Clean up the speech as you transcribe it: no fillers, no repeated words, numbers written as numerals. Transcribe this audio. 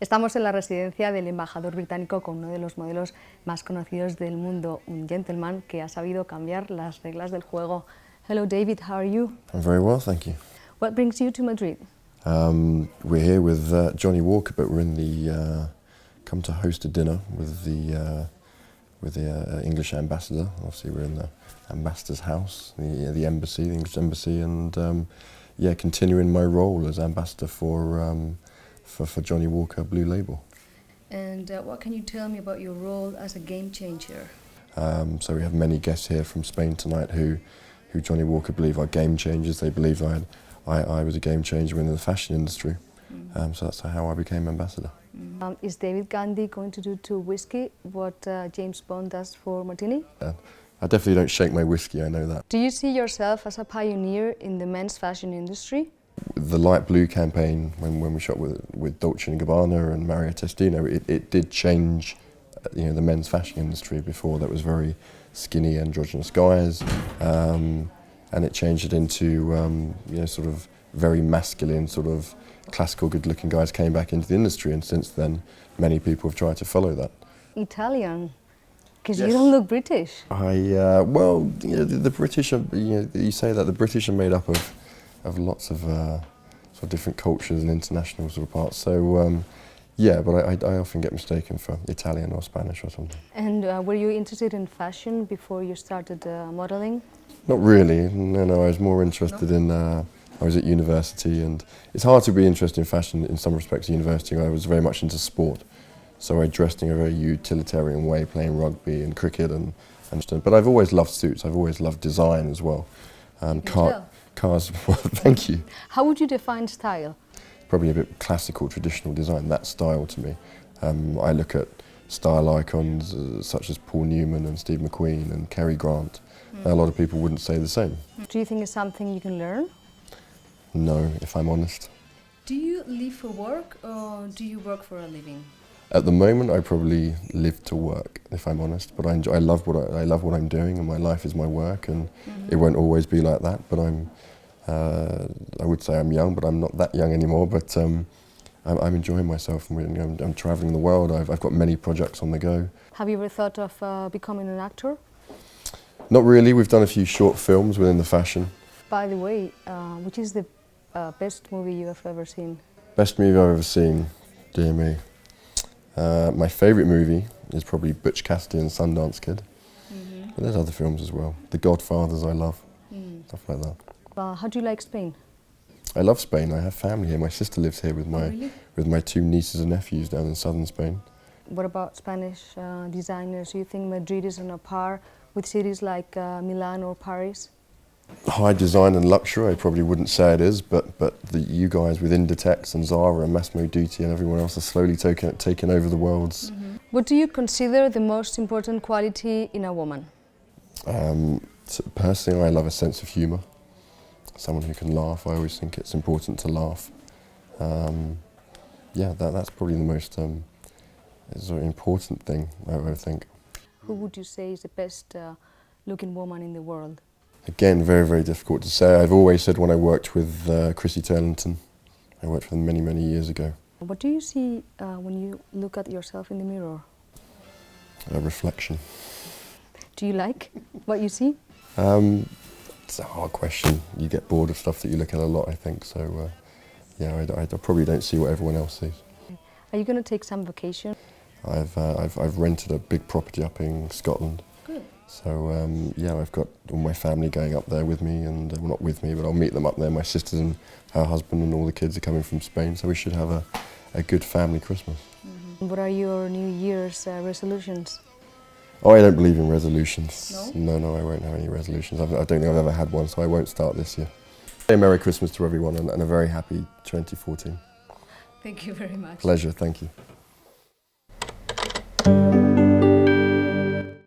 Estamos en la residencia del embajador británico con uno de los modelos más conocidos del mundo, un gentleman que ha sabido cambiar las reglas del juego. Hello David, how are you? I'm very well, thank you. What brings you to Madrid? We're here with Johnny Walker, but we're in the come to host a dinner with the English ambassador. Obviously, we're in the ambassador's house, the embassy, the English embassy, and yeah, continuing my role as ambassador for Johnny Walker Blue Label. And what can you tell me about your role as a game changer? So we have many guests here from Spain tonight who Johnny Walker believe are game changers. They believe I was a game changer in the fashion industry. So that's how I became ambassador. Is David Gandy going to do to whiskey what James Bond does for martini? I definitely don't shake my whiskey, I know that. Do you see yourself as a pioneer in the men's fashion industry? The light blue campaign, when we shot with Dolce & Gabbana and Maria Testino, it did change the men's fashion industry. Before that was very skinny, androgynous guys, and it changed it into sort of very masculine, sort of classical, good-looking guys came back into the industry, and since then many people have tried to follow that. Italian, because Yes. you don't look British. Well, the British are, you say that the British are made up of lots of sort of different cultures and international sort of parts. So yeah, but I often get mistaken for Italian or Spanish or something. And were you interested in fashion before you started modeling? Not really. No. I was more interested in. I was at university, and it's hard to be interested in fashion in some respects at university. I was very much into sport, so I dressed in a very utilitarian way, playing rugby and cricket and but I've always loved suits. I've always loved design as well. Cars. Well, thank you. How would you define style? Probably a bit classical, traditional design. That style to me. I look at style icons such as Paul Newman and Steve McQueen and Cary Grant. A lot of people wouldn't say the same. Do you think it's something you can learn? No, if I'm honest. Do you live for work or do you work for a living? At the moment, I probably live to work, if I'm honest. But I love what I'm doing, and my life is my work, and it won't always be like that. But I would say I'm young, but I'm not that young anymore. But I'm enjoying myself, and I'm traveling the world. I've got many projects on the go. Have you ever thought of becoming an actor? Not really. We've done a few short films within the fashion. By the way, which is the best movie you have ever seen? Best movie I've ever seen, dear me. My favourite movie is probably Butch Cassidy and Sundance Kid. But there's other films as well. The Godfathers I love, stuff like that. How do you like Spain? I love Spain. I have family here. My sister lives here with my two nieces and nephews down in southern Spain. What about Spanish designers? Do you think Madrid is on a par with cities like Milan or Paris? High design and luxury, I probably wouldn't say it is, but you guys with Inditex and Zara and Massimo Dutti and everyone else are slowly taking over the world's. What do you consider the most important quality in a woman? Personally, I love a sense of humour. Someone who can laugh. I always think it's important to laugh. Yeah, that's probably the most sort of important thing, I think. Who would you say is the best looking woman in the world? Again, very, very difficult to say. I've always said when I worked with Chrissy Turlington, I worked with them many, many years ago. What do you see when you look at yourself in the mirror? A reflection. Do you like what you see? It's a hard question. You get bored of stuff that you look at a lot, I think. So, yeah, I probably don't see what everyone else sees. Are you going to take some vacation? I've rented a big property up in Scotland. Good. So yeah, I've got all my family going up there with me, and well, not with me, but I'll meet them up there. My sisters and her husband and all the kids are coming from Spain, so we should have a good family Christmas. What are your New Year's resolutions? Oh, I don't believe in resolutions. No? No, I won't have any resolutions. I don't think I've ever had one, so I won't start this year. Say Merry Christmas to everyone and a very happy 2014. Thank you very much. Pleasure, thank you.